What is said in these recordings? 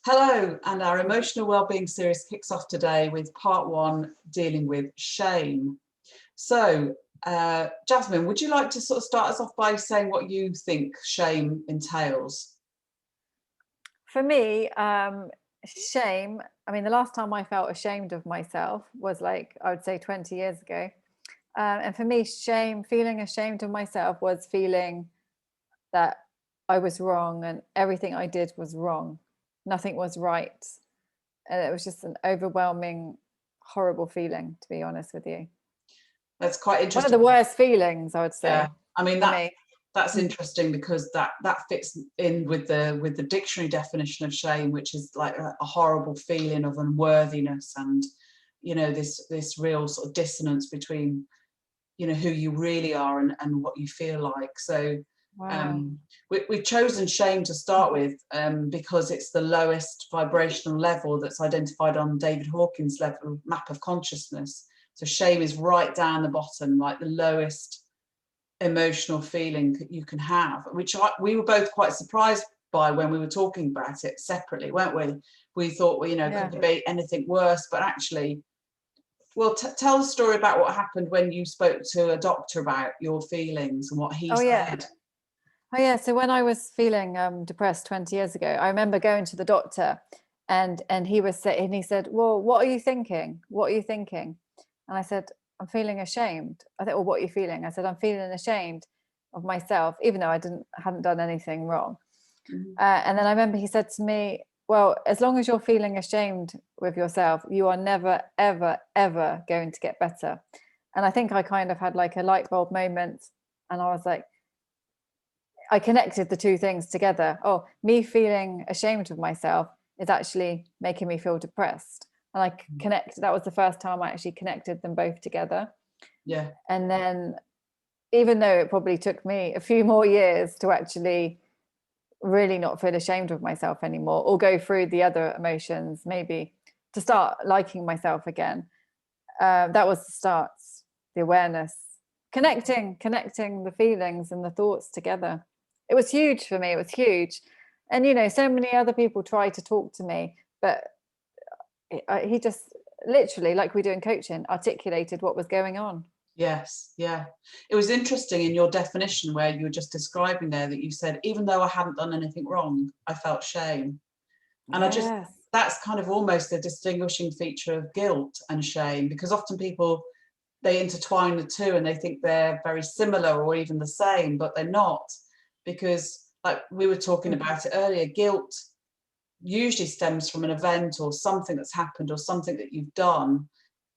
Hello, and our emotional wellbeing series kicks off today with part one, dealing with shame. So, Jasmine, would you like to sort of start us off by saying what you think shame entails? For me, shame, I mean, the last time I felt ashamed of myself was like, I would say 20 years ago. And for me, shame, feeling ashamed of myself was feeling that I was wrong and everything I did was wrong. Nothing was right. And it was just an overwhelming, horrible feeling, to be honest with you. That's quite One of interesting. the worst feelings, I would Yeah, say, I mean for me. that's interesting because that fits in with the dictionary definition of shame, which is like a horrible feeling of unworthiness and this real sort of dissonance between who you really are and what you feel like. So Wow. we've chosen shame to start with because it's the lowest vibrational level that's identified on David Hawkins' level map of consciousness. So shame is right down the bottom, like the lowest emotional feeling that you can have, which we were both quite surprised by when we were talking about it separately, weren't we? We thought, well, Yeah. could there be anything worse? But actually, well, tell the story about what happened when you spoke to a doctor about your feelings and what he Oh, yeah. said. Oh yeah, so when I was feeling depressed 20 years ago, I remember going to the doctor and he was saying, and he said, "Well, what are you thinking? What are you thinking?" And I said, "I'm feeling ashamed." I thought, "Well, what are you feeling?" I said, "I'm feeling ashamed of myself, even though I hadn't done anything wrong." Mhm. And then I remember he said to me, "Well, as long as you're feeling ashamed with yourself, you are never, ever, ever going to get better." And I think I kind of had like a light bulb moment, and I was like, I connected the two things together. Oh, me feeling ashamed of myself is actually making me feel depressed. And that was the first time I actually connected them both together. Yeah. And then, even though it probably took me a few more years to actually really not feel ashamed of myself anymore, or go through the other emotions, maybe to start liking myself again, that was the start, the awareness, connecting the feelings and the thoughts together. It was huge for me. It was huge. And so many other people try to talk to me, but he just literally, like we do in coaching, articulated what was going on. Yes. Yeah. It was interesting in your definition where you were just describing there that you said, even though I hadn't done anything wrong, I felt shame. And Yes. that's kind of almost a distinguishing feature of guilt and shame, because often people, they intertwine the two and they think they're very similar or even the same, but they're not. Because like we were talking about it earlier, guilt usually stems from an event or something that's happened or something that you've done,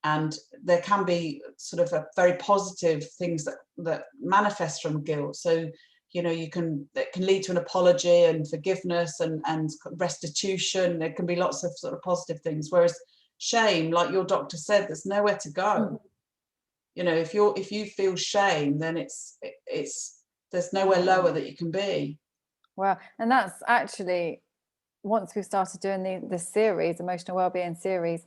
and there can be sort of a very positive things that manifest from guilt. So it can lead to an apology and forgiveness and restitution. There can be lots of sort of positive things, whereas shame, like your doctor said, there's nowhere to go. If you feel shame, then it's there's nowhere lower that you can be. Well, and that's actually, once we started doing this series, emotional wellbeing series,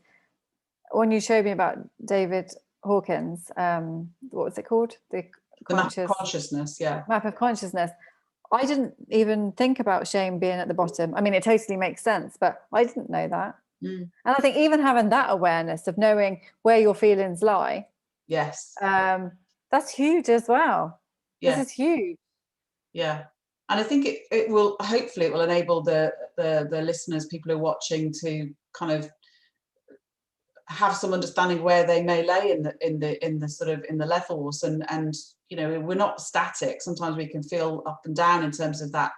when you showed me about David Hawkins, what was it called? The map of consciousness. Yeah. Map of consciousness. I didn't even think about shame being at the bottom. I mean, it totally makes sense, but I didn't know that. Mm. And I think even having that awareness of knowing where your feelings lie, Yes. that's huge as well. This Yeah. is huge. Yeah. And I think it will, hopefully it will enable the listeners, people who are watching, to kind of have some understanding where they may lay in the sort of in the levels, and we're not static. Sometimes we can feel up and down in terms of that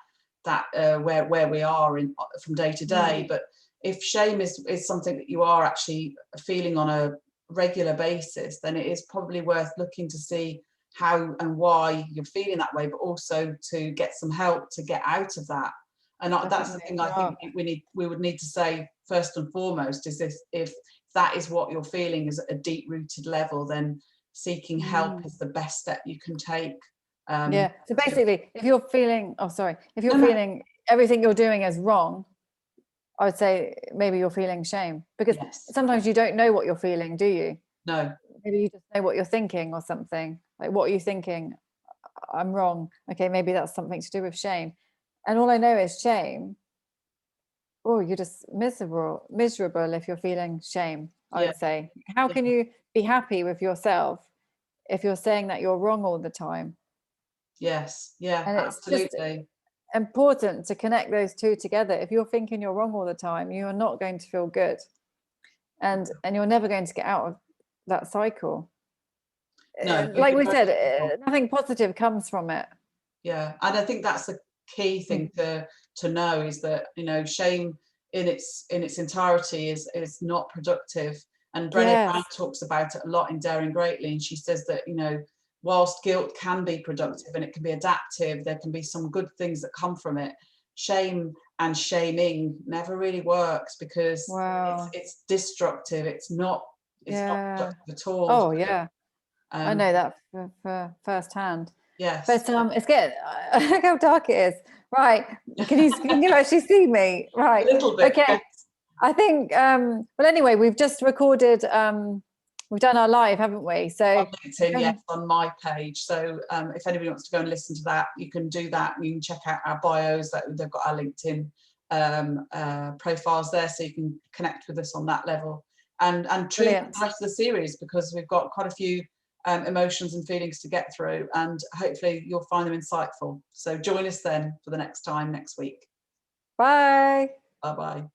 where we are in from day to day. But if shame is something that you are actually feeling on a regular basis, then it is probably worth looking to see how and why you're feeling that way, but also to get some help to get out of that. And that's the thing I think we would need to say first and foremost, is this: if that is what you're feeling is at a deep rooted level, then seeking help is the best step you can take. Yeah. So basically, if you're feeling, if you're No, no. feeling everything you're doing is wrong, I would say maybe you're feeling shame, because Yes. sometimes you don't know what you're feeling, do you? No. Maybe you just know what you're thinking or something. Like, what are you thinking? I'm wrong. Okay, maybe that's something to do with shame. And all I know is shame oh, you're just miserable if you're feeling shame, I Yeah, would say. How yeah. can you be happy with yourself if you're saying that you're wrong all the time? Yes, yeah, And it's just absolutely. important to connect those two together. If you're thinking you're wrong all the time, you are not going to feel good, and you're never going to get out of that cycle. No, you'd Like be we very said, careful. nothing positive comes from it. Yeah, and I think that's the key thing to know, is that, you know, shame in its entirety is not productive. And Brené Brown Yes. talks about it a lot in Daring Greatly, and she says that, you know, whilst guilt can be productive and it can be adaptive, there can be some good things that come from it. Shame and shaming never really works, because Wow. it's destructive. It's not Yeah. productive at all. Oh, yeah. I Um, know that for firsthand. yes, But it's getting look how dark it is. Right. Can you actually see me? a Right. little bit. Okay. Yes. I think well anyway, we've just recorded we've done our live, haven't we? So On LinkedIn, yes, on my page. So if anybody wants to go and listen to that, you can do that. You can check out our bios. That they've got our LinkedIn profiles there, so you can connect with us on that level. And tune in brilliant. the rest of the series, because we've got quite a few emotions and feelings to get through, and hopefully you'll find them insightful. So join us then for the next time next week. Bye. Bye bye.